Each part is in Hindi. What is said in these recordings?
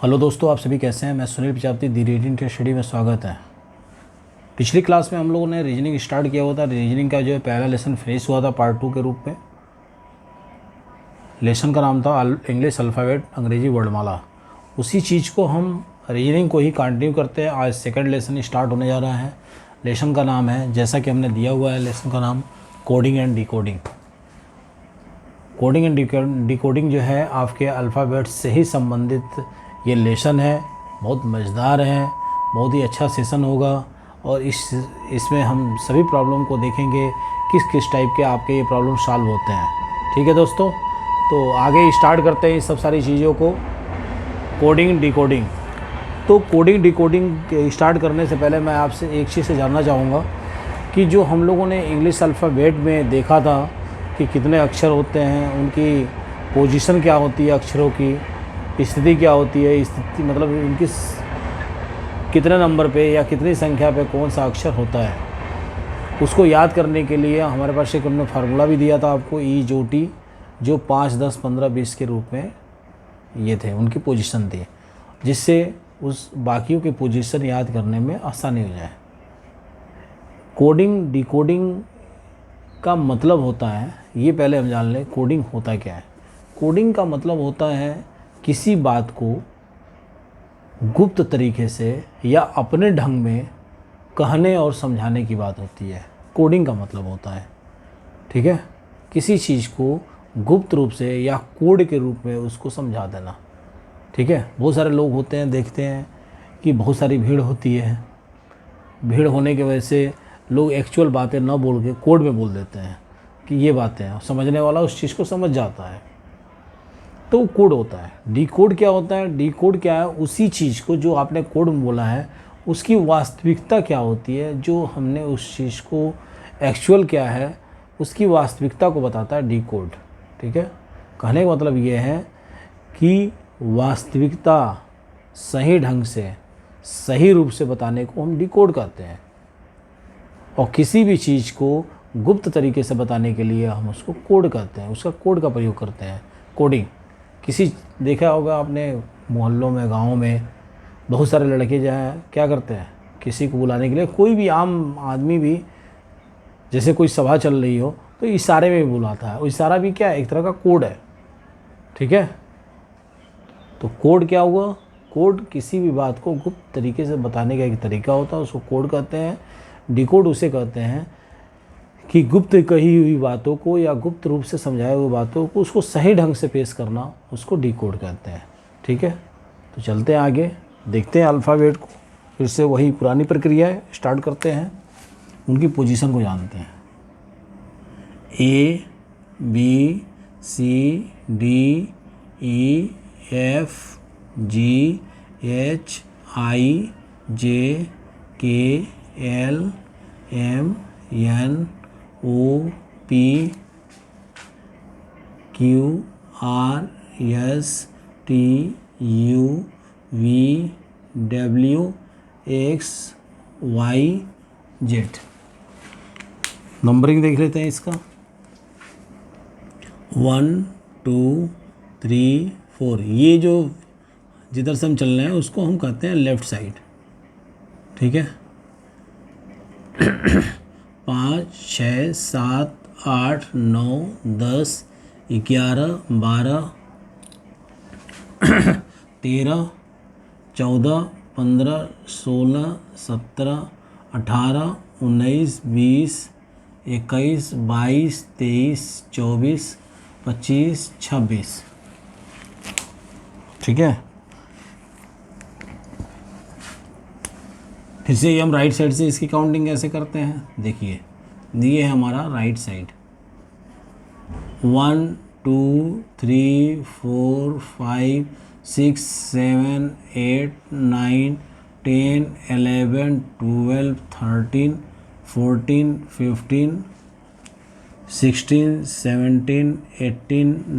हेलो दोस्तों, आप सभी कैसे हैं। मैं सुनील प्रजापति, दी रीडिंग के स्टडी में स्वागत है। पिछली क्लास में हम लोगों ने रीजनिंग स्टार्ट किया हुआ था। रीजनिंग का जो है पहला लेसन फिनिश हुआ था पार्ट 2 के रूप में। लेसन का नाम था इंग्लिश अल्फ़ाबेट, अंग्रेजी वर्णमाला। उसी चीज़ को हम रीजनिंग को ही कंटिन्यू करते हैं। आज सेकंड लेसन स्टार्ट होने जा रहा है। लेसन का नाम है, जैसा कि हमने दिया हुआ है लेसन का नाम, coding and decoding. Coding and decoding जो है आपके अल्फ़ाबेट से ही संबंधित ये लेसन है। बहुत मज़ेदार है, बहुत ही अच्छा सेशन होगा और इसमें हम सभी प्रॉब्लम को देखेंगे, किस किस टाइप के आपके ये प्रॉब्लम सॉल्व होते हैं। ठीक है दोस्तों, तो आगे स्टार्ट करते हैं इस सब सारी चीज़ों को। Coding decoding. तो कोडिंग डिकोडिंग स्टार्ट करने से पहले मैं आपसे एक चीज़ से जानना चाहूँगा कि जो हम लोगों ने इंग्लिश अल्फ़ाबेट में देखा था कि कितने अक्षर होते हैं, उनकी पोजीशन क्या होती है, अक्षरों की स्थिति क्या होती है, स्थिति मतलब उनकी कितने नंबर पे या कितनी संख्या पे कौन सा अक्षर होता है, उसको याद करने के लिए हमारे पास एक हमने फार्मूला भी दिया था आपको, ई जो टी, जो 5, 10, 15, 20 के रूप में ये थे, उनकी पोजीशन थी, जिससे उस बाकियों की पोजीशन याद करने में आसानी हो जाए। कोडिंग डिकोडिंग का मतलब होता है, ये पहले हम जान लें कोडिंग होता क्या है। कोडिंग का मतलब होता है किसी बात को गुप्त तरीके से या अपने ढंग में कहने और समझाने की बात होती है। कोडिंग का मतलब होता है, ठीक है, किसी चीज़ को गुप्त रूप से या कोड के रूप में उसको समझा देना। ठीक है, बहुत सारे लोग होते हैं, देखते हैं कि बहुत सारी भीड़ होती है। भीड़ होने की वजह से लोग एक्चुअल बातें न बोल के कोड में बोल देते हैं कि ये बातें हैं, समझने वाला उस चीज़ को समझ जाता है, तो कोड होता है। डिकोड क्या होता है? डिकोड क्या है? उसी चीज़ को जो आपने कोड में बोला है उसकी वास्तविकता क्या होती है, जो हमने उस चीज़ को एक्चुअल क्या है उसकी वास्तविकता को बताता है डिकोड। ठीक है, कहने का मतलब ये है कि वास्तविकता सही ढंग से सही रूप से बताने को हम डिकोड कहते हैं, और किसी भी चीज़ को गुप्त तरीके से बताने के लिए हम उसको कोड कहते हैं, उसका कोड का प्रयोग करते हैं। कोडिंग किसी देखा होगा आपने मोहल्लों में, गाँव में बहुत सारे लड़के जो हैं क्या करते हैं, किसी को बुलाने के लिए, कोई भी आम आदमी भी, जैसे कोई सभा चल रही हो तो इशारे में भी बुलाता है। इशारा भी क्या है, एक तरह का कोड है। ठीक है, तो कोड क्या हुआ? कोड किसी भी बात को गुप्त तरीके से बताने का एक तरीका होता है, उसको कोड कहते हैं। डिकोड उसे कहते हैं कि गुप्त कही हुई बातों को या गुप्त रूप से समझाए हुए बातों को उसको सही ढंग से पेश करना, उसको डिकोड कहते हैं। ठीक है, तो चलते हैं आगे, देखते हैं अल्फ़ाबेट को, फिर से वही पुरानी प्रक्रिया है, स्टार्ट करते हैं, उनकी पोजीशन को जानते हैं। A B C D E F G H I J K L M N O P Q R S T U V W X Y Z. Numbering देख लेते हैं इसका, 1 2 3 4। ये जो जिधर से हम चल रहे हैं उसको हम कहते हैं लेफ़्ट साइड। ठीक है, 5 6 7 8 9 10 11 12 13 14 15 16 17 18 19 20 21 22 23 24 25 26। ठीक है, फिर से हम राइट साइड से इसकी काउंटिंग कैसे करते हैं, देखिए, ये है हमारा राइट साइड। 1 2 3 4 5 6 7 8 9 10 11 12 13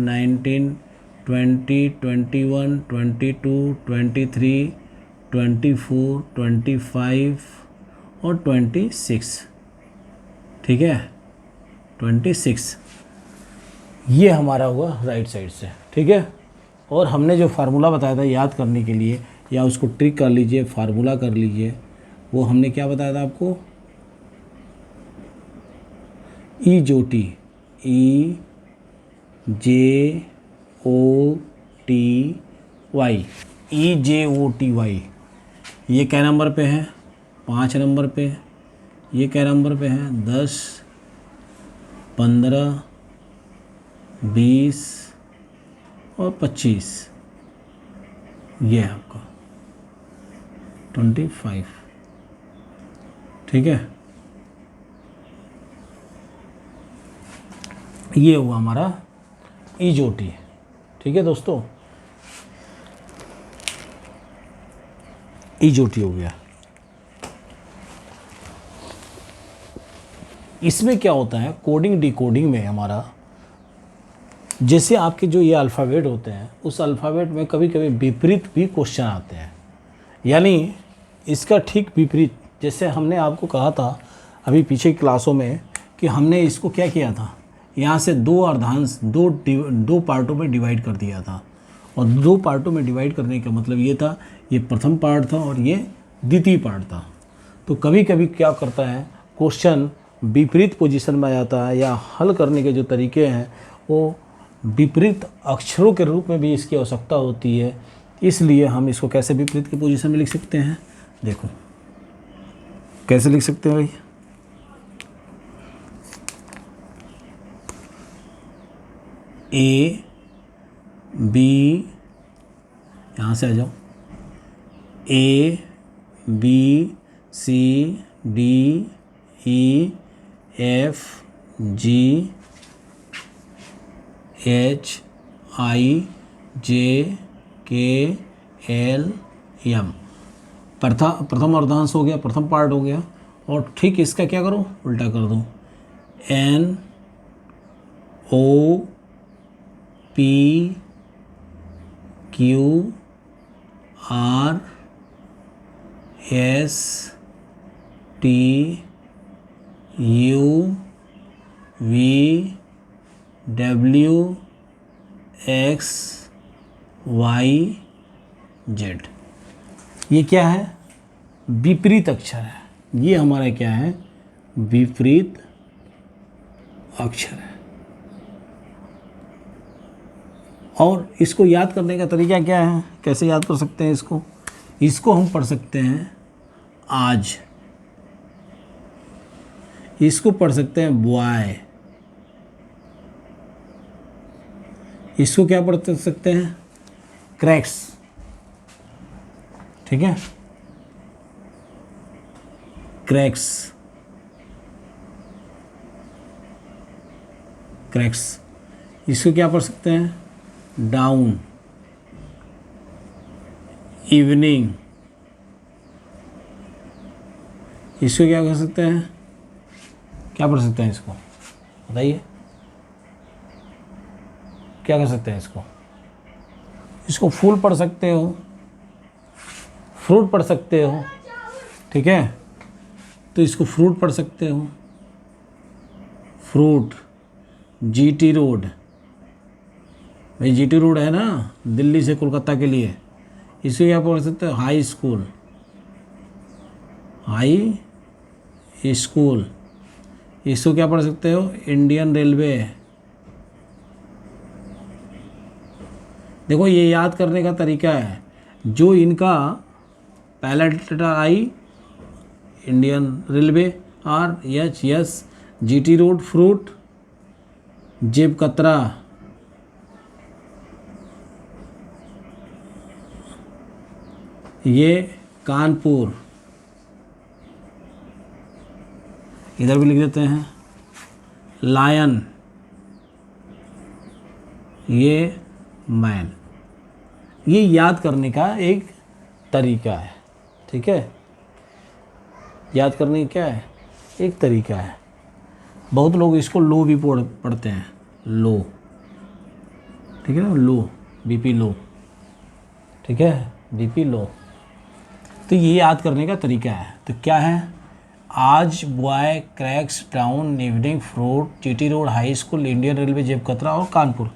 14 15 16 17 18 19 20 21 22 23 24 25 और 26। ठीक है, 26 ये हमारा हुआ राइट साइड से। ठीक है, और हमने जो फार्मूला बताया था याद करने के लिए, या उसको ट्रिक कर लीजिए, फार्मूला कर लीजिए, वो हमने क्या बताया था आपको, ई जो टी, ई जे ओ टी वाई, ई जे ओ टी वाई। ये क्या नंबर पे है, 5 नंबर पे। ये क्या नंबर पे है, 10, 15, 20 और 25। ये है आपका 25। ठीक है, ये हुआ हमारा ईजोटी। ठीक है दोस्तों, ईजोटी हो गया। इसमें क्या होता है, कोडिंग डिकोडिंग में हमारा, जैसे आपके जो ये अल्फ़ाबेट होते हैं, उस अल्फ़ाबेट में कभी कभी विपरीत भी क्वेश्चन आते हैं, यानी इसका ठीक विपरीत। जैसे हमने आपको कहा था अभी पीछे की क्लासों में कि हमने इसको क्या किया था, यहाँ से 2 अर्धांश, दो पार्टों में डिवाइड कर दिया था। और 2 पार्टों में डिवाइड करने का मतलब ये था, ये प्रथम पार्ट था और ये द्वितीय पार्ट था। तो कभी कभी क्या करता है, क्वेश्चन विपरीत पोजीशन में आ जाता है, या हल करने के जो तरीके हैं वो विपरीत अक्षरों के रूप में भी इसकी आवश्यकता होती है। इसलिए हम इसको कैसे विपरीत की पोजीशन में लिख सकते हैं, देखो कैसे लिख सकते हैं भाई। ए बी, यहाँ से आ जाओ, A B C D E F G H I J K L M. प्रथम अर्धांश हो गया, प्रथम पार्ट हो गया। और ठीक इसका क्या करो, उल्टा कर दो, N O P Q R S T U V W X Y Z. ये क्या है, विपरीत अक्षर है। ये हमारा क्या है, विपरीत अक्षर है। और इसको याद करने का तरीका क्या है, कैसे याद कर सकते हैं इसको, इसको हम पढ़ सकते हैं आज, इसको पढ़ सकते हैं बॉय, इसको क्या पढ़ सकते हैं, क्रैक्स। ठीक है, क्रैक्स, क्रैक्स। इसको क्या पढ़ सकते हैं, डाउन, इवनिंग। इसको क्या कर सकते हैं, क्या पढ़ सकते हैं इसको बताइए, क्या कर सकते हैं इसको, इसको फूल पढ़ सकते हो, फ्रूट पढ़ सकते हो। ठीक है, तो इसको फ्रूट पढ़ सकते हो, फ्रूट। जीटी रोड, भाई जीटी रोड है ना दिल्ली से कोलकाता के लिए, इसको क्या पढ़ सकते हो, हाई स्कूल, हाई स्कूल। इसको क्या पढ़ सकते हो, इंडियन रेलवे। देखो ये याद करने का तरीका है, जो इनका पहला letter I, Indian railway, R H S, GT road, fruit, जेब कतरा, ये कानपुर, इधर भी लिख देते हैं लायन, ये मैन। ये याद करने का एक तरीका है। ठीक है, याद करने का क्या है, एक तरीका है। बहुत लोग इसको लो भी पढ़ते हैं, लो। ठीक है ना, लो, बीपी लो। ठीक है, बीपी लो। तो ये याद करने का तरीका है। तो क्या है, आज, boy, cracks, down, evening, fruit, GT road, high school, Indian railway, जेब कतरा और कानपुर।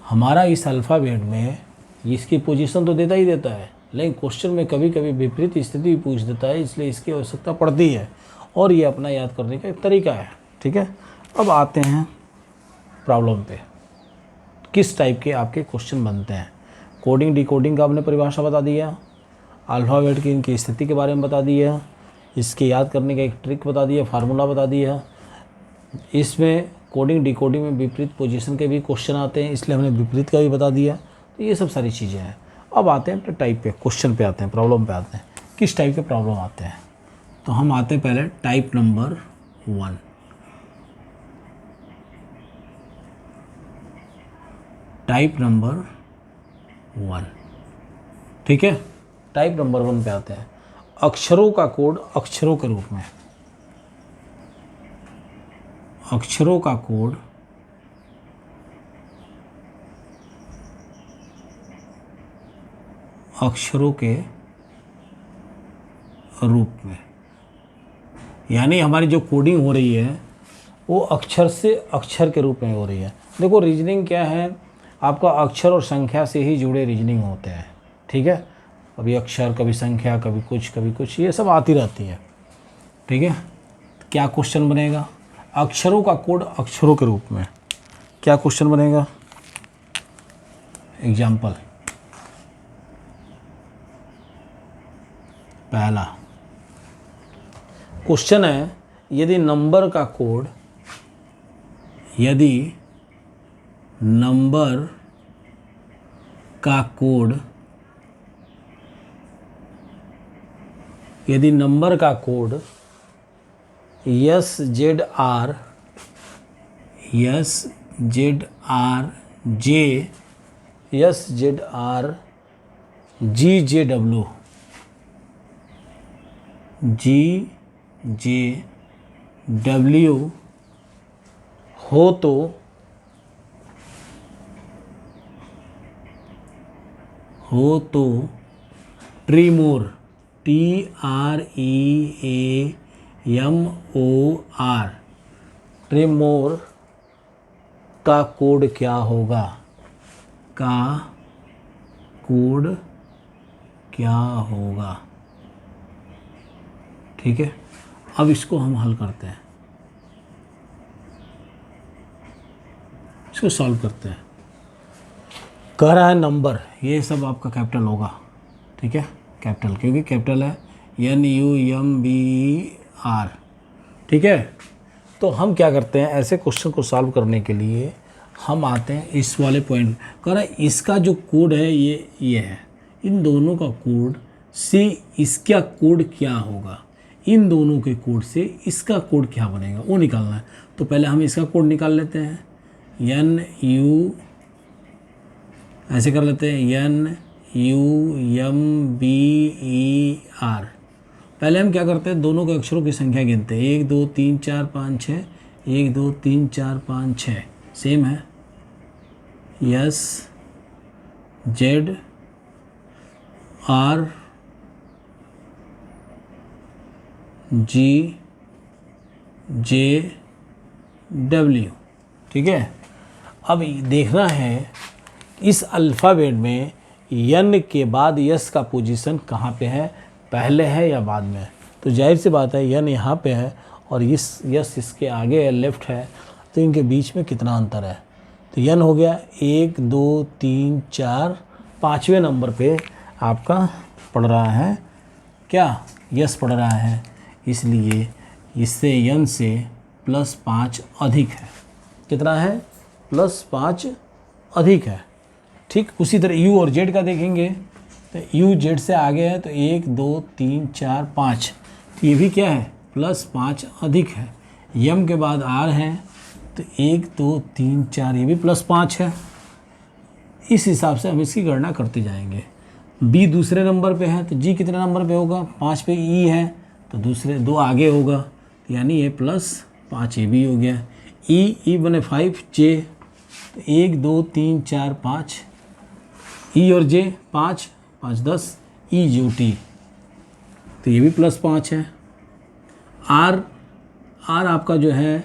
हमारा इस अल्फ़ाबेट में इसकी पोजीशन तो देता ही देता है, लेकिन क्वेश्चन में कभी कभी विपरीत स्थिति भी पूछ देता है, इसलिए इसकी आवश्यकता पड़ती है और ये अपना याद करने का एक तरीका है। ठीक है, अब आते हैं प्रॉब्लम पे। किस टाइप के आपके क्वेश्चन बनते हैं। कोडिंग डिकोडिंग का आपने परिभाषा बता दिया, अल्फ़ाबेट की इनकी स्थिति के बारे में बता दिया, इसके याद करने का एक ट्रिक बता दिया, फार्मूला बता दिया। इसमें कोडिंग डिकोडिंग में विपरीत पोजीशन के भी क्वेश्चन आते हैं, इसलिए हमने विपरीत का भी बता दिया। तो ये सब सारी चीज़ें हैं। अब आते हैं अपने टाइप पे, क्वेश्चन पे आते हैं, प्रॉब्लम पे आते हैं। किस टाइप के प्रॉब्लम आते हैं, तो हम आते हैं पहले टाइप नंबर 1। टाइप नंबर 1, ठीक है। टाइप नंबर 1 पे आते हैं। अक्षरों का कोड अक्षरों के रूप में, अक्षरों का कोड अक्षरों के रूप में, यानी हमारी जो कोडिंग हो रही है वो अक्षर से अक्षर के रूप में हो रही है। देखो रीजनिंग क्या है, आपका अक्षर और संख्या से ही जुड़े रीजनिंग होते हैं। ठीक है, कभी अक्षर कभी संख्या कभी कुछ ये सब आती रहती है। ठीक है, क्या क्वेश्चन बनेगा, अक्षरों का कोड अक्षरों के रूप में, क्या क्वेश्चन बनेगा। एग्जाम्पल, पहला क्वेश्चन है, यदि नंबर का कोड, यदि नंबर का कोड, यदि नंबर का code SZR J SZR GJW हो तो ट्रीमोर TREAMOR ट्रीमोर का कोड क्या होगा, का कोड क्या होगा। ठीक है, अब इसको हम हल करते हैं, इसको सॉल्व करते हैं। कह रहा है नंबर, ये सब आपका कैपिटल होगा। ठीक है, कैपिटल, क्योंकि कैपिटल है NUMBER। ठीक है, तो हम क्या करते हैं, ऐसे क्वेश्चन को सॉल्व करने के लिए हम आते हैं इस वाले पॉइंट। कह रहा है इसका जो कोड है ये है, इन दोनों का कोड से इसका कोड क्या होगा, इन दोनों के कोड से इसका कोड क्या बनेगा वो निकालना है। तो पहले हम इसका कोड निकाल लेते हैं, ऐसे कर लेते हैं NUMBER। पहले हम क्या करते हैं, दोनों के अक्षरों की संख्या गिनते हैं, 1 2 3 4 5 6, 1 2 3 4 5 6, सेम है SZR GJW। ठीक है, अब देखना है इस अल्फ़ाबेट में यन के बाद यस का पोजीशन कहाँ पे है, पहले है या बाद में। तो जाहिर सी बात है यन यहाँ पे है और यस इसके आगे है, लेफ़्ट है, तो इनके बीच में कितना अंतर है। तो यन हो गया 1 2 3 4, 5वें नंबर पे आपका पड़ रहा है क्या, यस पड़ रहा है, इसलिए इससे यन से +5 अधिक है। कितना है, +5 अधिक है। ठीक, उसी तरह यू और जेड का देखेंगे तो यू जेड से आगे है, तो 1 2 3 4 5, तो ये भी क्या है, +5 अधिक है। यम के बाद आर है, तो 1 2 3 4, ये भी +5 है। इस हिसाब से हम इसकी गणना करते जाएंगे। बी दूसरे नंबर पे है, तो जी कितने नंबर पे होगा, 5 पे ई है, तो दूसरे 2 आगे होगा, यानी ये +5 ये भी हो गया। ई बने 5, जे तो 1 2 3 4 5, ई और जे 5 5 10, ई जो टी, तो ये भी +5 है। आर आपका जो है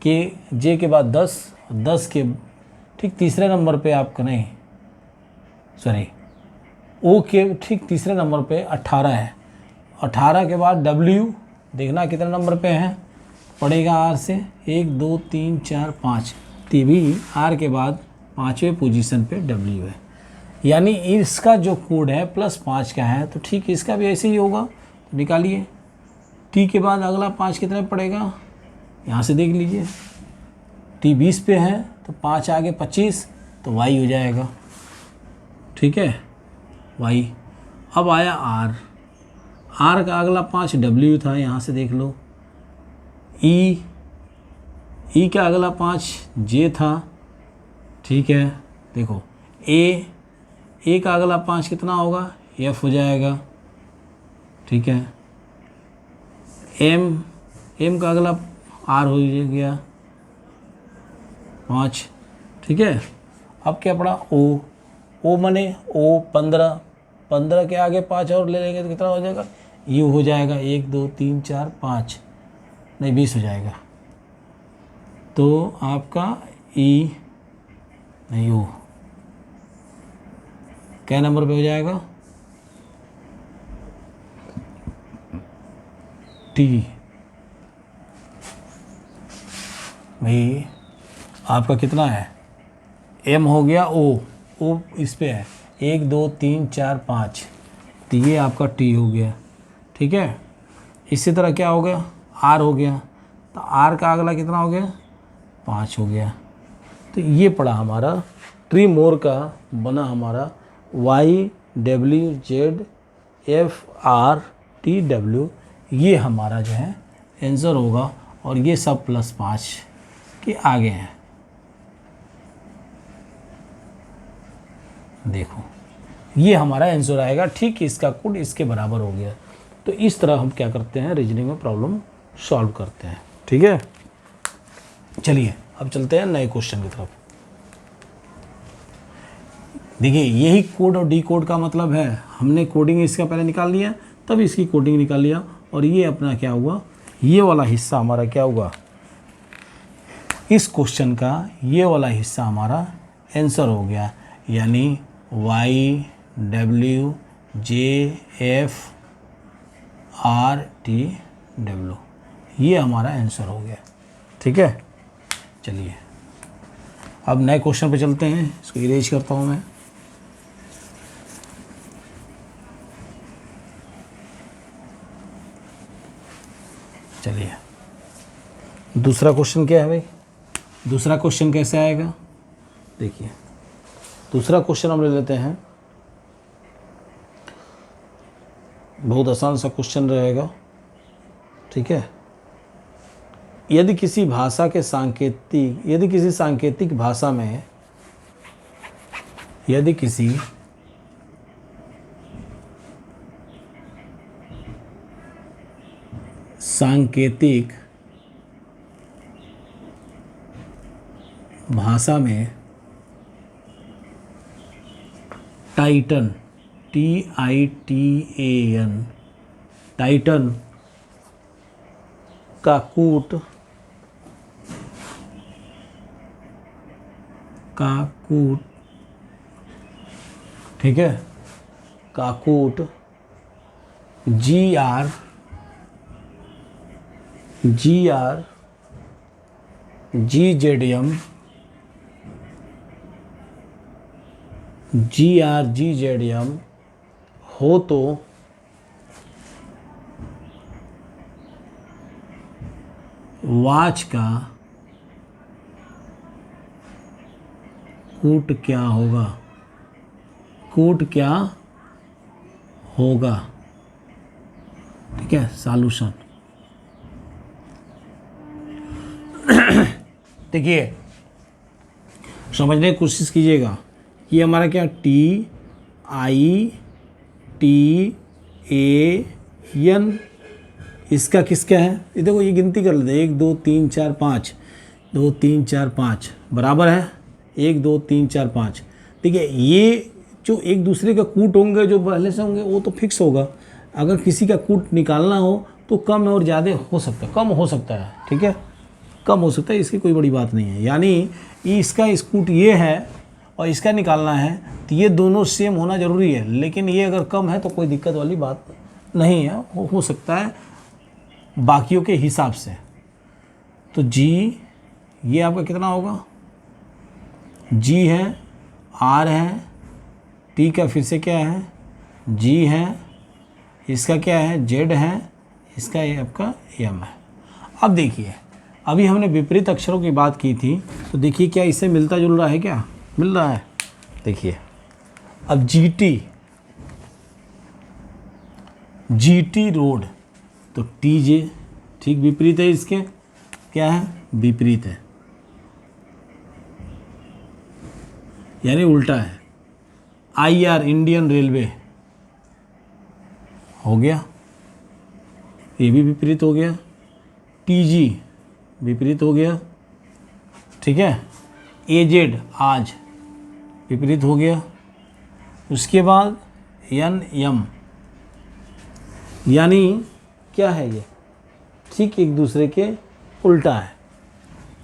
के जे के बाद 10, 10 के ठीक तीसरे नंबर पे आपका नहीं, सॉरी, ओ के ठीक तीसरे नंबर पे 18 है। 18 के बाद डब्ल्यू देखना कितने नंबर पे है, पड़ेगा आर से 1 2 3 4 5, तो भी आर के बाद 5वें पोजीशन पे डब्ल्यू है। यानी इसका जो कोड है +5 का है, तो ठीक इसका भी ऐसे ही होगा, तो निकालिए। टी के बाद अगला 5 कितने पड़ेगा, यहाँ से देख लीजिए, टी 20 पे है तो 5 आगे 25, तो वाई हो जाएगा। ठीक है, वाई। अब आया आर, आर का अगला 5 डब्ल्यू था, यहाँ से देख लो। ई, ई का अगला 5 जे था। ठीक है, देखो ए का अगला 5 कितना होगा, एफ हो जाएगा। ठीक है, एम का अगला आर हो गया 5। ठीक है, अब क्या पड़ा, ओ मने ओ 15 के आगे 5 और ले लेंगे तो कितना हो जाएगा, यू हो जाएगा 1 2 3 4 5, नहीं 20 हो जाएगा। तो आपका ई नहीं यू क्या नंबर पे हो जाएगा, टी। भाई आपका कितना है, एम हो गया, ओ इस पे है 1 2 3 4 5, तो ये आपका टी हो गया। ठीक है, इसी तरह क्या हो गया, आर हो गया, तो आर का अगला कितना हो गया, 5 हो गया। तो ये पड़ा हमारा ट्री मोर का बना हमारा Y W Z F R T W, ये हमारा जो है आंसर होगा। और ये सब +5 के आगे हैं। देखो ये हमारा आंसर आएगा, ठीक इसका कोड इसके बराबर हो गया। तो इस तरह हम क्या करते हैं, रीजनिंग में प्रॉब्लम सॉल्व करते हैं। ठीक है, चलिए अब चलते हैं नए क्वेश्चन की तरफ। देखिए यही कोड और डी कोड का मतलब है, हमने कोडिंग इसका पहले निकाल लिया, तब इसकी कोडिंग निकाल लिया, और ये अपना क्या हुआ, ये वाला हिस्सा हमारा क्या हुआ, इस क्वेश्चन का ये वाला हिस्सा हमारा आंसर हो गया। यानी Y W J F R T W, ये हमारा आंसर हो गया। ठीक है, चलिए अब नए क्वेश्चन पे चलते हैं। इसको इरेज करता हूँ मैं। चलिए दूसरा क्वेश्चन क्या है भाई, दूसरा क्वेश्चन कैसे आएगा, देखिए दूसरा क्वेश्चन हम ले लेते हैं, बहुत आसान सा क्वेश्चन रहेगा। ठीक है, यदि किसी भाषा के यदि किसी सांकेतिक भाषा में, यदि किसी सांकेतिक भाषा में टाइटन TITAN टाइटन का कूट ठीक है, काकूट GR GZM हो तो वाच का कूट क्या होगा, कूट क्या होगा। ठीक है, सॉल्यूशन देखिए समझने की कोशिश कीजिएगा। ये हमारा क्या TITAN, इसका किसका है, ये देखो ये गिनती कर लेते हैं, 1 2 3 4 5, 2 3 4 5 बराबर है, 1 2 3 4 5। ठीक है, ये जो एक दूसरे का कूट होंगे, जो पहले से होंगे वो तो फिक्स होगा। अगर किसी का कूट निकालना हो तो कम और ज़्यादा हो सकता है, कम हो सकता है। ठीक है, कम हो सकता है, इसकी कोई बड़ी बात नहीं है। यानी इसका स्कूट ये है और इसका निकालना है, तो ये दोनों सेम होना ज़रूरी है, लेकिन ये अगर कम है तो कोई दिक्कत वाली बात नहीं है, हो सकता है बाकियों के हिसाब से। तो जी ये आपका कितना होगा, जी है, आर है, टी का फिर से क्या है, जी है, इसका क्या है, जेड है, इसका ये आपका एम है। अब देखिए, अभी हमने विपरीत अक्षरों की बात की थी, तो देखिए क्या इससे मिलता जुल रहा है, क्या मिल रहा है। देखिए अब जीटी रोड, तो टी जे ठीक विपरीत है, इसके क्या है, विपरीत है, यानी उल्टा है। आईआर इंडियन रेलवे हो गया, ये भी विपरीत हो गया। टीजी विपरीत हो गया, ठीक है। एजेड आज विपरीत हो गया। उसके बाद एन एम, यानी क्या है ये, ठीक एक दूसरे के उल्टा है।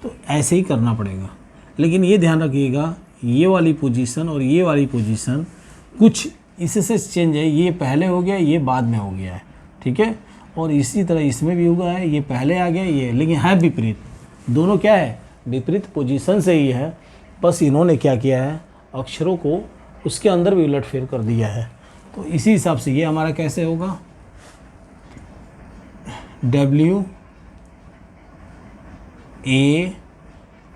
तो ऐसे ही करना पड़ेगा, लेकिन ये ध्यान रखिएगा ये वाली पोजीशन और ये वाली पोजीशन कुछ इससे चेंज है, ये पहले हो गया, ये बाद में हो गया है, ठीक है। और इसी तरह इसमें भी हुआ है, ये पहले आ गया ये, लेकिन है विपरीत, दोनों क्या है, विपरीत पोजीशन से ही है। बस इन्होंने क्या किया है, अक्षरों को उसके अंदर भी उलटफेर कर दिया है। तो इसी हिसाब से ये हमारा कैसे होगा, W A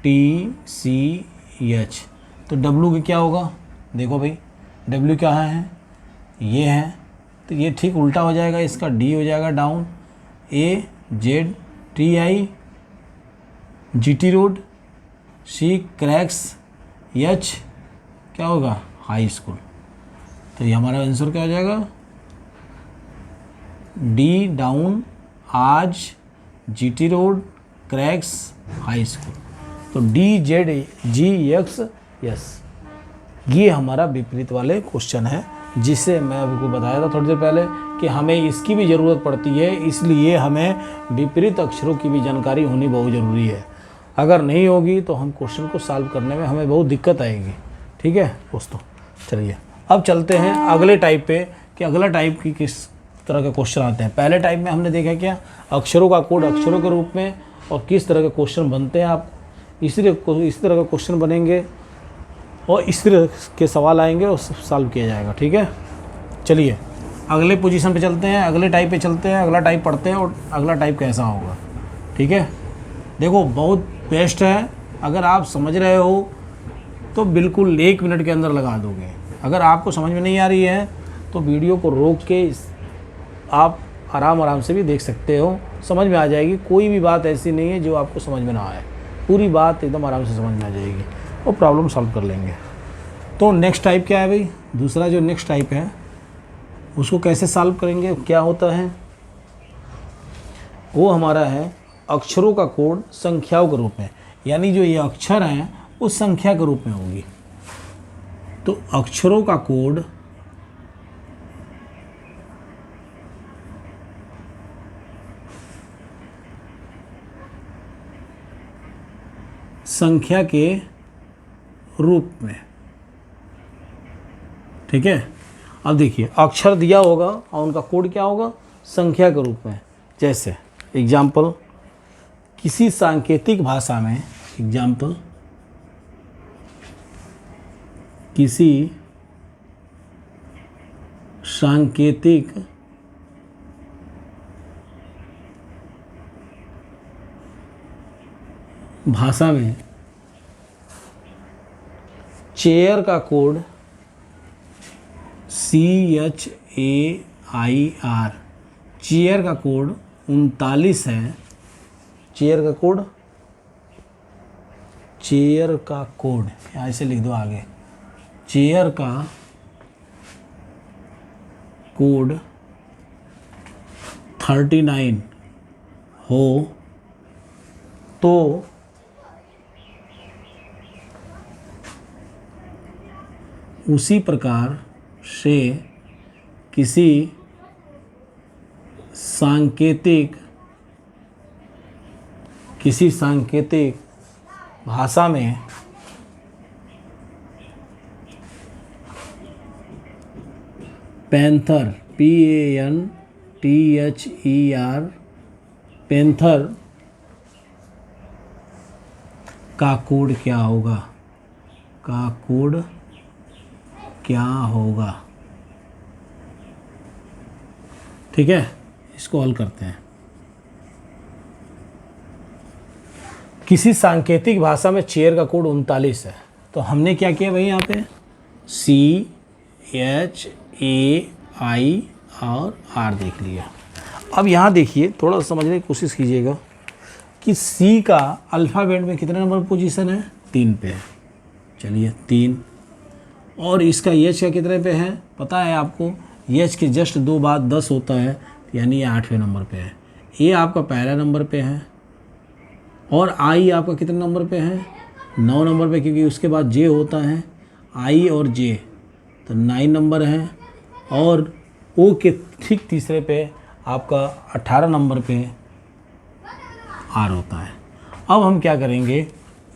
T C H. तो डब्ल्यू का क्या होगा, देखो भाई डब्ल्यू क्या है, ये है, तो ये ठीक उल्टा हो जाएगा, इसका डी हो जाएगा down, A Z T I GT road, C cracks, H क्या होगा, हाई स्कूल। तो ये हमारा आंसर क्या हो जाएगा, डी डाउन, आज, GT road, cracks, high school. तो डी जेड जी एक्स यस, ये हमारा विपरीत वाले क्वेश्चन है, जिसे मैं आपको बताया था थोड़ी देर पहले कि हमें इसकी भी ज़रूरत पड़ती है, इसलिए हमें विपरीत अक्षरों की भी जानकारी होनी बहुत ज़रूरी है। अगर नहीं होगी तो हम क्वेश्चन को सॉल्व करने में हमें बहुत दिक्कत आएगी, ठीक है दोस्तों। चलिए अब चलते हैं अगले टाइप पे, कि अगला टाइप की किस तरह के क्वेश्चन आते हैं। पहले टाइप में हमने देखा क्या, अक्षरों का कोड अक्षरों के रूप में, और किस तरह के क्वेश्चन बनते हैं। आप इसी तरह का क्वेश्चन बनेंगे और इस तरह के सवाल आएंगे और सॉल्व किया जाएगा, ठीक है। चलिए अगले पोजीशन पे चलते हैं, अगले टाइप पे चलते हैं, अगला टाइप पढ़ते हैं और अगला टाइप कैसा होगा, ठीक है। देखो बहुत बेस्ट है, अगर आप समझ रहे हो तो बिल्कुल 1 मिनट के अंदर लगा दोगे। अगर आपको समझ में नहीं आ रही है तो वीडियो को रोक के आप आराम से भी देख सकते हो, समझ में आ जाएगी। कोई भी बात ऐसी नहीं है जो आपको समझ में ना आए, पूरी बात एकदम आराम से समझ में आ जाएगी और प्रॉब्लम सॉल्व कर लेंगे। तो नेक्स्ट टाइप क्या है भाई, दूसरा जो नेक्स्ट टाइप है उसको कैसे सॉल्व करेंगे, क्या होता है वो हमारा है अक्षरों का कोड संख्याओं के रूप में, यानी जो ये अक्षर हैं वो संख्या के रूप में होगी। तो अक्षरों का कोड संख्या के रूप में, ठीक है। अब देखिए अक्षर दिया होगा और उनका कोड क्या होगा, संख्या के रूप में। जैसे एग्जाम्पल, किसी सांकेतिक भाषा में, एग्जाम्पल किसी सांकेतिक भाषा में चेयर का कोड CHAIR, चेयर का कोड 39 है। चेयर का कोड यहाँ से लिख दो आगे, चेयर का कोड 39 हो तो उसी प्रकार से किसी सांकेतिक किसी सांकेतिक भाषा में पैंथर PANTHER पैंथर का कोड क्या होगा? का कोड क्या होगा? ठीक है, इसको हल करते हैं। किसी सांकेतिक भाषा में चेयर का कोड 39 है। तो हमने क्या किया भाई, यहाँ पे CHAI और R देख लिया। अब यहाँ देखिए, थोड़ा समझने की कोशिश कीजिएगा कि C का अल्फ़ाबेट में कितने नंबर पोजीशन है? 3 पे है। चलिए 3। और इसका H का कितने पे है पता है आपको? H के जस्ट 2 बाद 10 होता है, यानी ये 8वें नंबर पे है। A आपका पहला नंबर पे है। और I आपका कितने नंबर पे है? 9 नंबर पे, क्योंकि उसके बाद J होता है। I और J तो 9 नंबर है। और O के ठीक तीसरे पे आपका 18 नंबर पे R होता है। अब हम क्या करेंगे,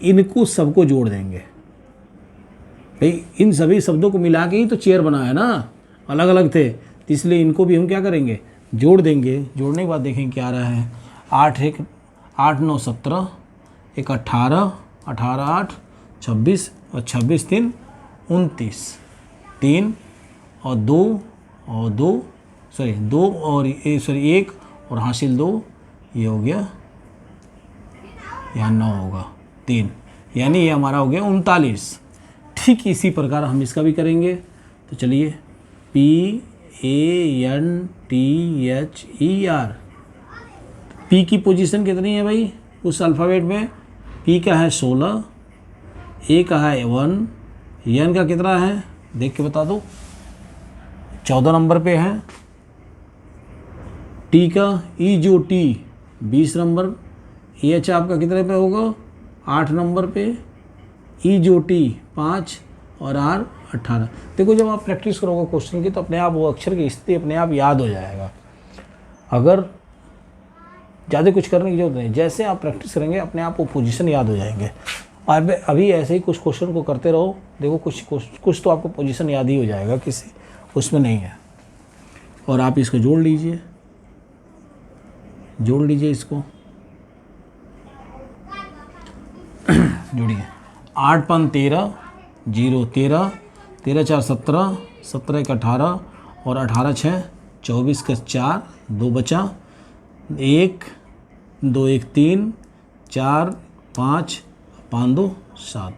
इनको सबको जोड़ देंगे। भाई इन सभी शब्दों को मिला के ही तो चेयर बना है ना, अलग अलग थे, तो इसलिए इनको भी हम क्या करेंगे, जोड़ देंगे। जोड़ने के बाद देखेंगे क्या आ रहा है। 8 9 17, एक 18, 18 8 26 और 26 3 29, 3 और 2 और 2 सॉरी 2 और 1 और हासिल 2, ये हो गया, यहाँ 9 होगा 3, यानी ये हमारा हो गया 39। ठीक इसी प्रकार हम इसका भी करेंगे। तो चलिए PANTHER, P की पोजीशन कितनी है भाई उस अल्फ़ाबेट में? P का है 16, A का है 1, N का कितना है देख के बता दो, 14 नंबर पे है। T का E जो T 20 नंबर, H आपका कितने पे होगा? 8 नंबर पे। E जो T 5 और R 18। देखो जब आप प्रैक्टिस करोगे क्वेश्चन की तो अपने आप वो अक्षर की स्थिति अपने आप याद हो जाएगा। अगर ज़्यादा कुछ करने की जरूरत नहीं, जैसे आप प्रैक्टिस करेंगे अपने आप वो पोजीशन याद हो जाएंगे। और अभी ऐसे ही कुछ क्वेश्चन को करते रहो, देखो कुछ तो आपको पोजीशन याद ही हो जाएगा, किसी उसमें नहीं है। और आप इसको जोड़ लीजिए इसको जोड़िए। 8 5 13 0 13, 13 4 17, 17 1 18 और 18 6 24 का 4, 2 बचा, 1 2 1 3 4 5 5 2 7,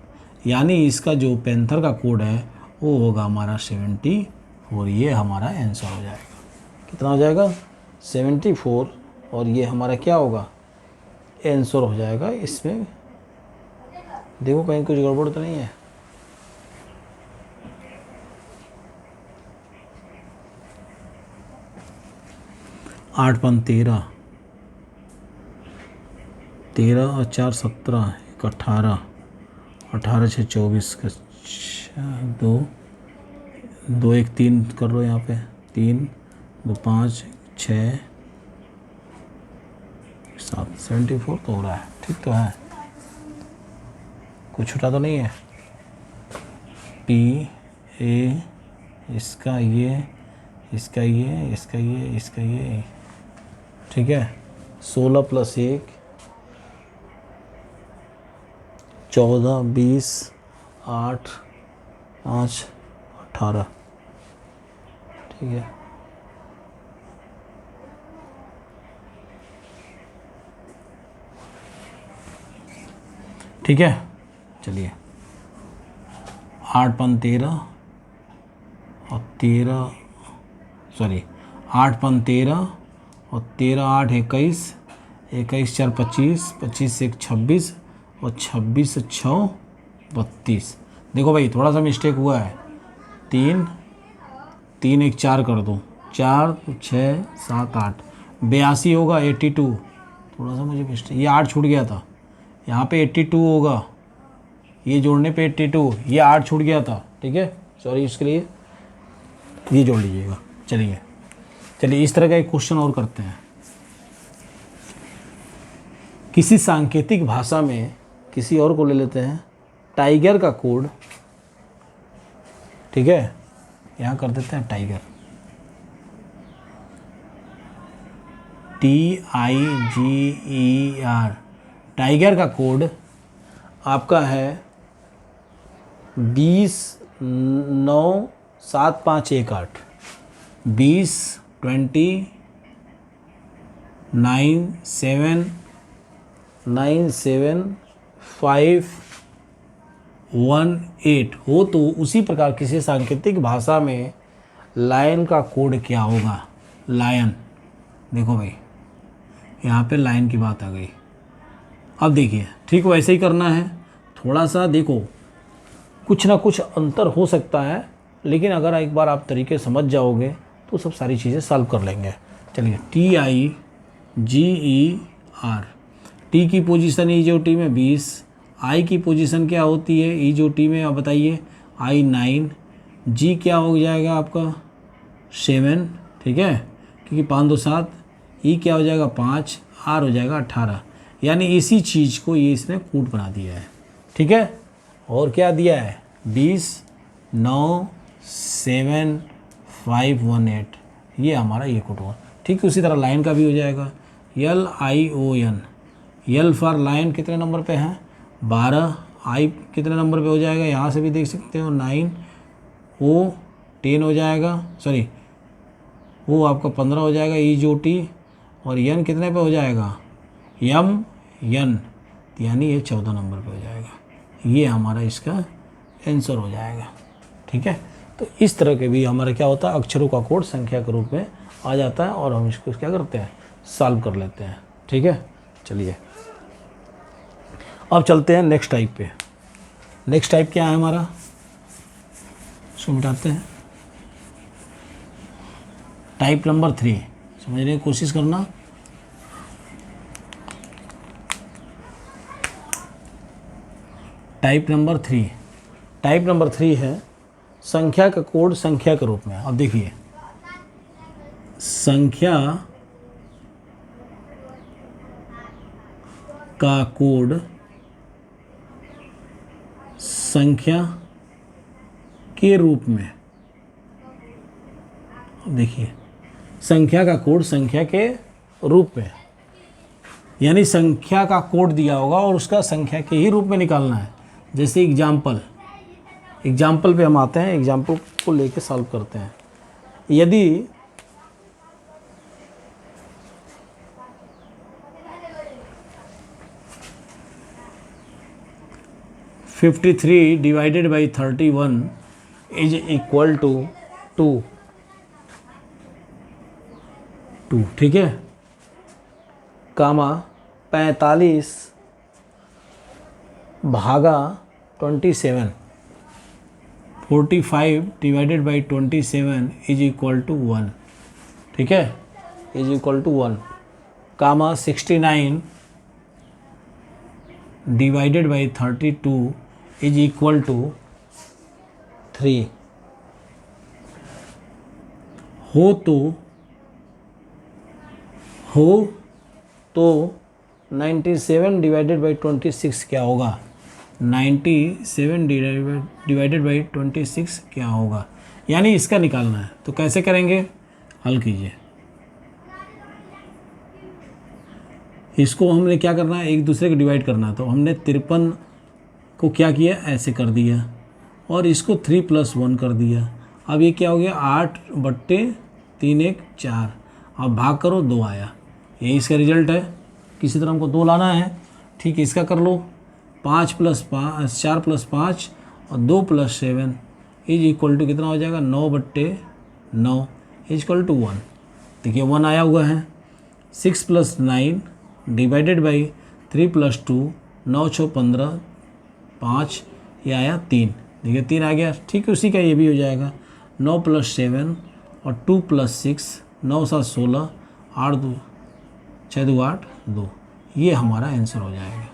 यानी इसका जो पैंथर का कोड है वो होगा हमारा 74। ये हमारा आंसर हो जाएगा। कितना हो जाएगा? 74। और ये हमारा क्या होगा? आंसर हो जाएगा। इसमें देखो कहीं कुछ गड़बड़ तो नहीं है। आठ 5 13, 13 और 4 17, 1 18, 18 6 24 का 2 2 1 3 कर लो यहाँ पे, 3 2 5 6 7, 74 तो हो रहा है। ठीक तो है, कुछ छूटा तो नहीं है। P A इसका ये, इसका ये, इसका ये, इसका ये, ठीक है। 16 + 1 14 20 8 5 18, ठीक है। ठीक है, चलिए 8 5 13 और 13 सॉरी 8 5 13 और 13 8 21, 21 4 25, 25 1 26 और 26 6 32। देखो भाई थोड़ा सा मिस्टेक हुआ है, 3 3 1 4 कर दो, 4 6 7 8 82 होगा, 82। थोड़ा सा मुझे मिस्टेक, ये 8 छूट गया था, यहाँ पे 82 होगा, ये जोड़ने पे 82, ये 8 छूट गया था, ठीक है। सॉरी इसके लिए, ये जोड़ लीजिएगा। चलिए इस तरह का एक क्वेश्चन और करते हैं। किसी सांकेतिक भाषा में, किसी और को ले लेते हैं, टाइगर का कोड, ठीक है, यहाँ कर देते हैं टाइगर, TIGER, टाइगर का कोड आपका है 20,9,7518, 20,29,7,9,7,518 हो तो उसी प्रकार किसी सांकेतिक भाषा में लायन का कोड क्या होगा। लायन, देखो भाई यहाँ पे लाइन की बात आ गई। अब देखिए ठीक वैसे ही करना है, थोड़ा सा देखो कुछ ना कुछ अंतर हो सकता है, लेकिन अगर एक बार आप तरीके समझ जाओगे तो सब सारी चीज़ें सॉल्व कर लेंगे। चलिए TIGER, टी की पोजीशन EJOT में 20, आई की पोजीशन क्या होती है EJOT में आप बताइए, I 9, जी क्या हो जाएगा आपका 7, ठीक है, क्योंकि 5 2 7, ई क्या हो जाएगा 5, आर हो जाएगा 18। यानी इसी चीज़ को ये इसने कोड बना दिया है, ठीक है। और क्या दिया है 20,9,7,518, ये हमारा ये कोड हुआ, ठीक है। उसी तरह लाइन का भी हो जाएगा LION, L फॉर लाइन कितने नंबर पे है 12, आई कितने नंबर पे हो जाएगा यहाँ से भी देख सकते हो 9, O 10 हो जाएगा, सॉरी वो आपका 15 हो जाएगा EJOT, और यन कितने पे हो जाएगा यन, यानी ये 14 नंबर पे हो जाएगा। ये हमारा इसका आंसर हो जाएगा, ठीक है। तो इस तरह के भी हमारा क्या होता है, अक्षरों का कोड संख्या के रूप में आ जाता है और हम इसको क्या करते हैं सॉल्व कर लेते हैं, ठीक है। चलिए अब चलते हैं नेक्स्ट टाइप पे। नेक्स्ट टाइप क्या है हमारा, इसको मिटाते हैं। टाइप नंबर 3 समझने की कोशिश करना। टाइप नंबर 3, टाइप नंबर 3 है संख्या का कोड संख्या के रूप में। अब देखिए संख्या का कोड संख्या के रूप में। अब देखिए संख्या का कोड संख्या के रूप में, यानी संख्या का कोड दिया होगा और उसका संख्या के ही रूप में निकालना है। जैसे एग्जाम्पल पे हम आते हैं, एग्जाम्पल को लेके सॉल्व करते हैं। यदि (53 divided by 31 is equal to 2, ठीक है, कामा 45 भागा 27, 45 divided by 27 is equal to 1, ठीक है, is equal to 1, comma 69 divided by 32 is equal to 3, हो तो 97 डिवाइडेड बाई 26 क्या होगा, 97 डिवाइडेड बाई 26 क्या होगा, यानी इसका निकालना है। तो कैसे करेंगे, हल कीजिए। इसको हमने क्या करना है, एक दूसरे को डिवाइड करना है। तो हमने 53 को क्या किया, ऐसे कर दिया और इसको 3 + 1 कर दिया। अब ये क्या हो गया 8/3 1 4, अब भाग करो 2 आया, यही इसका रिजल्ट है। किसी तरह हमको 2 लाना है, ठीक है। इसका कर लो 5 + 5 4 + 5 और 2 + 7 इज इक्वल टू कितना हो जाएगा 9/9 इज इक्वल टू 1। देखिए 1 आया हुआ है। 6 + 9 डिवाइडेड बाई 3 + 2, 9 6 15, 5 ये आया 3, देखिए 3 आ गया, ठीक है। उसी का ये भी हो जाएगा 9 + 7 और 2 + 6, 9 7 16, 8 2 6 2 8 2, ये हमारा आंसर हो जाएगा,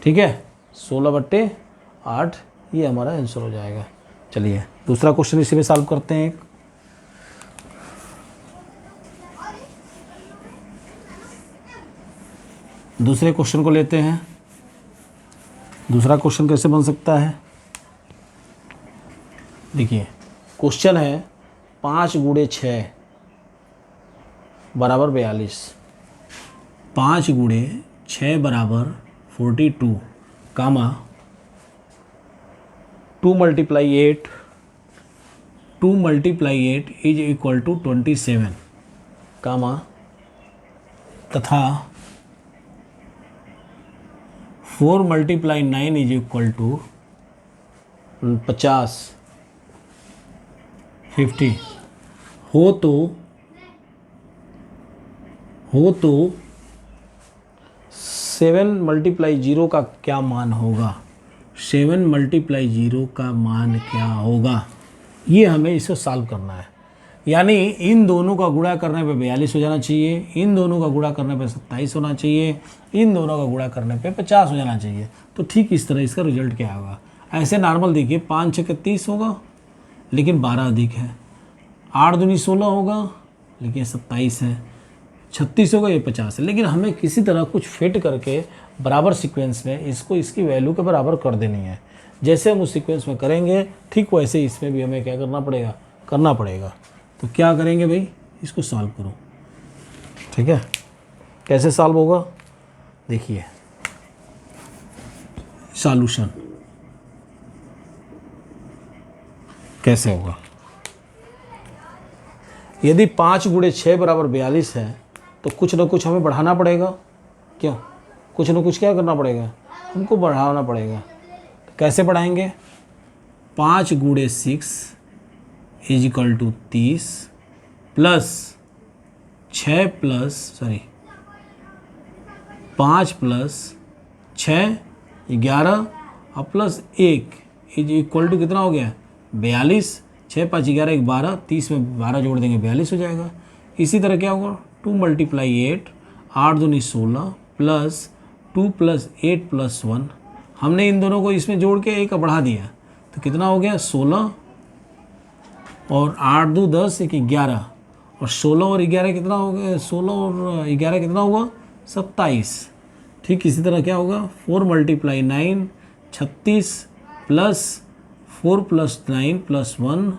ठीक है। 16/8 ये हमारा आंसर हो जाएगा। चलिए दूसरा क्वेश्चन इसी में सॉल्व करते हैं। दूसरे क्वेश्चन को लेते हैं। दूसरा क्वेश्चन कैसे बन सकता है? देखिए क्वेश्चन है 5 गुणे 6 बराबर 42। 5 गुणे 6 बराबर 42 कामा 2 मल्टीप्लाई 8 इज इक्वल टू 27 कामा तथा 4 मल्टीप्लाई 9 इज इक्वल टू 50 हो तो 7 मल्टीप्लाई 0 का क्या मान होगा? 7 मल्टीप्लाई 0 का मान क्या होगा? ये हमें इसे सॉल्व करना है। यानी इन दोनों का गुणा करने पे 42 हो जाना चाहिए, इन दोनों का गुणा करने पे 27 होना चाहिए, इन दोनों का गुणा करने पे 50 हो जाना चाहिए। तो ठीक इस तरह इसका रिजल्ट क्या होगा? ऐसे नॉर्मल देखिए 5 6 30 होगा लेकिन 12 अधिक है, 8 दूनी 16 होगा लेकिन 27 है, 36 होगा ये 50 है। लेकिन हमें किसी तरह कुछ फिट करके बराबर सीक्वेंस में इसको इसकी वैल्यू के बराबर कर देनी है। जैसे हम उस सीक्वेंस में करेंगे ठीक वैसे इसमें भी हमें क्या करना पड़ेगा। तो क्या करेंगे भाई? इसको सॉल्व करो। ठीक है, कैसे सॉल्व होगा? देखिए सॉल्यूशन कैसे होगा। यदि 5 गुणे 6 बराबर 42 है तो कुछ ना कुछ हमें बढ़ाना पड़ेगा। क्यों? कुछ ना कुछ क्या करना पड़ेगा? हमको बढ़ाना पड़ेगा। तो कैसे बढ़ाएंगे? 5 गुणे 6 is equal to 30 plus 5 plus 6 11 और प्लस 1 इज इक्वल टू कितना हो गया? 42। 6 5 11 1 12, 30 में 12 जोड़ देंगे 42 हो जाएगा। इसी तरह क्या होगा? 2 मल्टीप्लाई 8 8 दूनी 16 प्लस 2 प्लस 8 प्लस 1। हमने इन दोनों को इसमें जोड़ के 1 बढ़ा दिया तो कितना हो गया? 16 और 8 2 10 1 11 और 16 और 11 कितना हो गया? 16 और 11 कितना हुआ? 27। ठीक इसी तरह क्या होगा? 4 मल्टीप्लाई 9 36 प्लस 4 प्लस 9 प्लस 1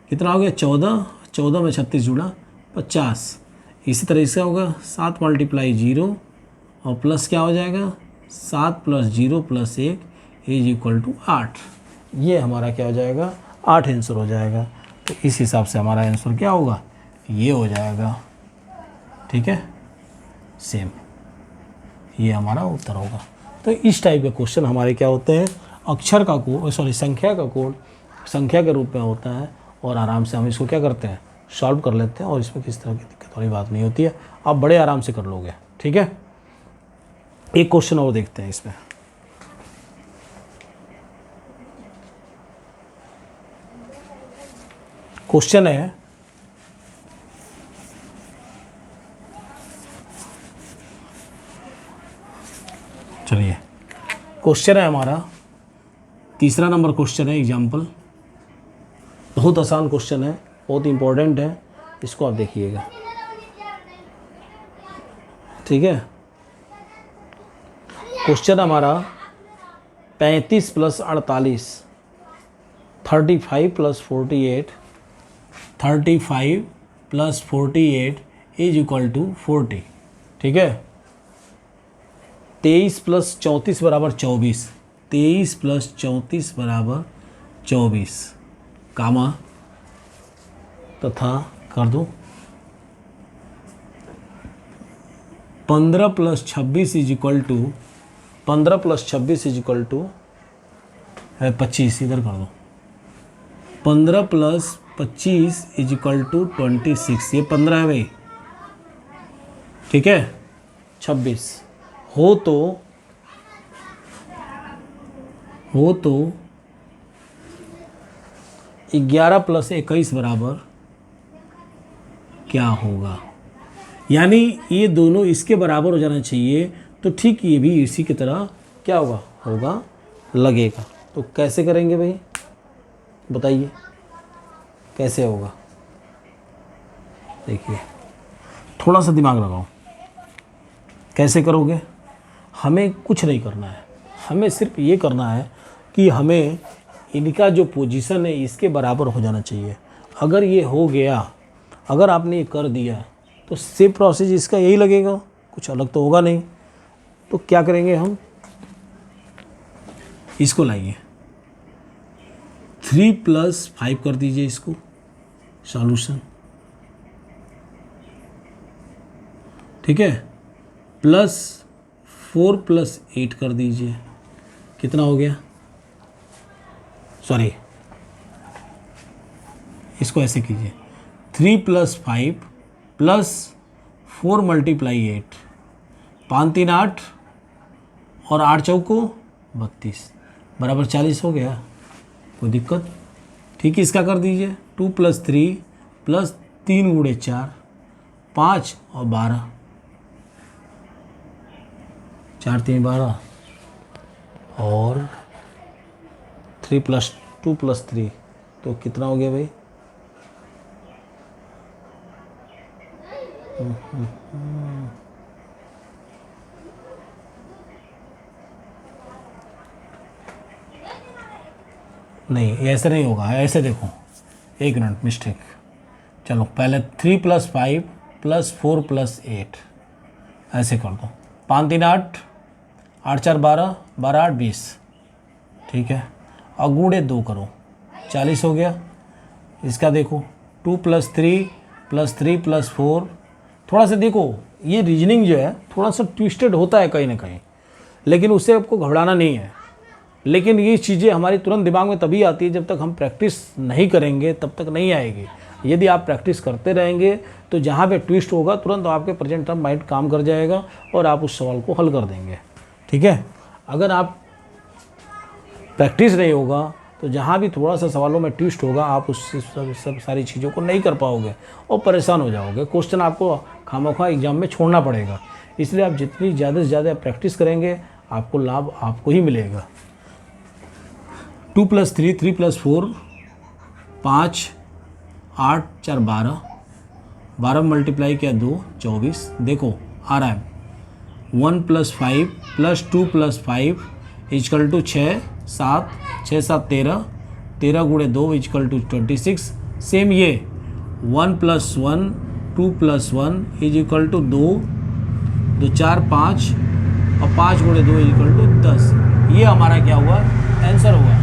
कितना हो गया? 14। 14 में 36 जुड़ा 50। इसी तरह इसका होगा 7 मल्टीप्लाई 0 और प्लस क्या हो जाएगा? 7 plus 0 plus 1 is equal to 8। ये हमारा क्या हो जाएगा? 8 आंसर हो जाएगा। तो इस हिसाब से हमारा आंसर क्या होगा? ये हो जाएगा। ठीक है, सेम ये हमारा उत्तर होगा। तो इस टाइप के क्वेश्चन हमारे क्या होते हैं? अक्षर का कोड संख्या का कोड संख्या के रूप में होता है और आराम से हम इसको क्या करते हैं? सॉल्व कर लेते हैं और इसमें किस तरह की दिक्कत वाली बात नहीं होती है। आप बड़े आराम से कर लोगे। ठीक है, एक क्वेश्चन और देखते हैं इसमें। क्वेश्चन है चलिए क्वेश्चन है हमारा तीसरा नंबर क्वेश्चन है। एग्जाम्पल बहुत आसान क्वेश्चन है, बहुत इंपॉर्टेंट है, इसको आप देखिएगा। ठीक है, क्वेश्चन हमारा 35 plus 48 35 plus 48 35 plus 48 is equal to 40। ठीक है, 23 प्लस 34 बराबर 24। 23 प्लस 34 बराबर 24 कामा तथा कर दो 15 plus 26 is equal to 15 plus 26 is equal to है 25। इधर कर दो 15 प्लस 25 इज इक्वल टू 26। ये 15 है भाई। ठीक है, 26 हो तो 11 प्लस 21 बराबर क्या होगा? यानी ये दोनों इसके बराबर हो जाना चाहिए। तो ठीक ये भी इसी की तरह क्या होगा लगेगा। तो कैसे करेंगे भाई बताइए, कैसे होगा? देखिए थोड़ा सा दिमाग लगाओ, कैसे करोगे? हमें कुछ नहीं करना है, हमें सिर्फ ये करना है कि हमें इनका जो पोजीशन है इसके बराबर हो जाना चाहिए। अगर ये हो गया, अगर आपने ये कर दिया तो सेम प्रोसेस इसका यही लगेगा, कुछ अलग तो होगा नहीं। तो क्या करेंगे हम, इसको लाइए 3 + 5 कर दीजिए इसको सॉल्यूशन, ठीक है, +4 + 8 कर दीजिए, कितना हो गया, सॉरी इसको ऐसे कीजिए 3 + 5 + 4 × 8, 5 3 8 और 8 चौको 32 बराबर 40 हो गया, कोई दिक्कत। ठीक है, इसका कर दीजिए 2 + 3 + 3 × 4 5 और 12, 4 3 12 और 3 + 2 + 3 तो कितना हो गया भाई, नहीं ऐसे नहीं होगा, ऐसे देखो, एक मिनट मिस्टेक, चलो पहले 3 + 5 + 4 + 8 ऐसे कर दो, 5 3 8 8 4 12 12 8 20, ठीक है, और गुणे 2 करो 40 हो गया। इसका देखो 2 + 3 + 3 + 4, थोड़ा सा देखो ये रीजनिंग जो है थोड़ा सा ट्विस्टेड होता है कहीं ना कहीं, लेकिन उससे आपको घबराना नहीं है। लेकिन ये चीज़ें हमारी तुरंत दिमाग में तभी आती है जब तक हम प्रैक्टिस नहीं करेंगे, तब तक नहीं आएगी। यदि आप प्रैक्टिस करते रहेंगे तो जहाँ पे ट्विस्ट होगा तुरंत आपके प्रेजेंट टाइम माइंड काम कर जाएगा और आप उस सवाल को हल कर देंगे, ठीक है। अगर आप प्रैक्टिस नहीं होगा तो जहाँ भी थोड़ा सा सवालों में ट्विस्ट होगा आप उस सब सारी चीज़ों को नहीं कर पाओगे और परेशान हो जाओगे, क्वेश्चन आपको खामखा एग्जाम में छोड़ना पड़ेगा। इसलिए आप जितनी ज़्यादा से ज़्यादा प्रैक्टिस करेंगे आपको लाभ आपको ही मिलेगा। 2 + 3 3 + 4 5 8 4 12 12 मल्टीप्लाई किया 2 24, देखो आ रहा है 1 + 5 + 2 + 5 = 6 7 6 7 13 13 × 2 = 26। सेम ये 1 + 1 2 + 1 = 2 2 4 5 और 5 × 2 = 10। ये हमारा क्या हुआ, आंसर हुआ।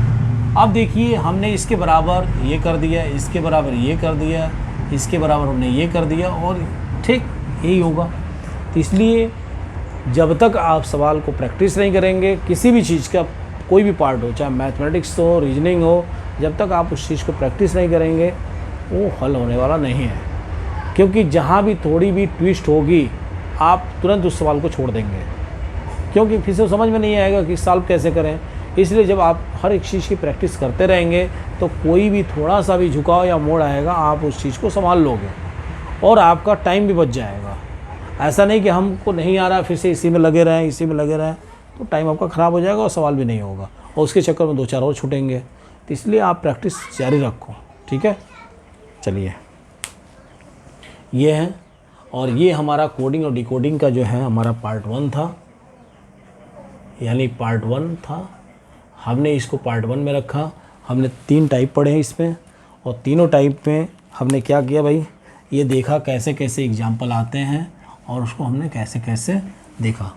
अब देखिए हमने इसके बराबर ये कर दिया, इसके बराबर ये कर दिया, इसके बराबर हमने ये कर दिया और ठीक यही होगा। तो इसलिए जब तक आप सवाल को प्रैक्टिस नहीं करेंगे, किसी भी चीज़ का कोई भी पार्ट हो, चाहे मैथमेटिक्स हो रीजनिंग हो, जब तक आप उस चीज़ को प्रैक्टिस नहीं करेंगे वो हल होने वाला नहीं है। क्योंकि जहाँ भी थोड़ी भी ट्विस्ट होगी आप तुरंत उस सवाल को छोड़ देंगे, क्योंकि फिर से समझ में नहीं आएगा कि सॉल्व कैसे करें। इसलिए जब आप हर एक चीज़ की प्रैक्टिस करते रहेंगे तो कोई भी थोड़ा सा भी झुकाव या मोड़ आएगा आप उस चीज़ को संभाल लोगे और आपका टाइम भी बच जाएगा। ऐसा नहीं कि हमको नहीं आ रहा फिर से इसी में लगे रहें, इसी में लगे रहें, तो टाइम आपका ख़राब हो जाएगा और सवाल भी नहीं होगा और उसके चक्कर में 2-4 और छूटेंगे। तो इसलिए आप प्रैक्टिस जारी रखो, ठीक है। चलिए ये है, और ये हमारा कोडिंग और डिकोडिंग का जो है हमारा पार्ट 1 था, यानी पार्ट 1 था। हमने इसको पार्ट 1 में रखा। हमने 3 टाइप पढ़े हैं इसमें और तीनों टाइप में हमने क्या किया भाई, ये देखा कैसे कैसे एग्जाम्पल आते हैं और उसको हमने कैसे कैसे देखा।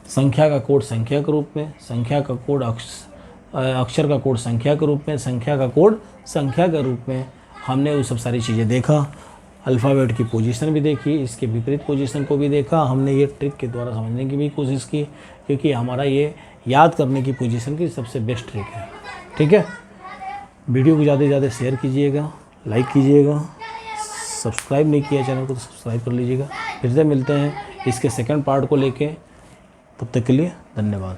संख्या का कोड संख्या के रूप में, संख्या का कोड अक्षर का कोड संख्या के रूप में, संख्या का कोड संख्या के रूप में हमने वो सब सारी चीज़ें देखा। अल्फ़ाबेट की पोजीशन भी देखी, इसके विपरीत पोजीशन को भी देखा। हमने ये ट्रिक के द्वारा समझने की भी कोशिश की, क्योंकि हमारा ये याद करने की पोजीशन की सबसे बेस्ट ट्रिक है, ठीक है। वीडियो को ज़्यादा से ज़्यादा शेयर कीजिएगा, लाइक कीजिएगा, सब्सक्राइब नहीं किया चैनल को तो सब्सक्राइब कर लीजिएगा। फिर से मिलते हैं इसके सेकंड पार्ट को लेके, तब तक के लिए धन्यवाद।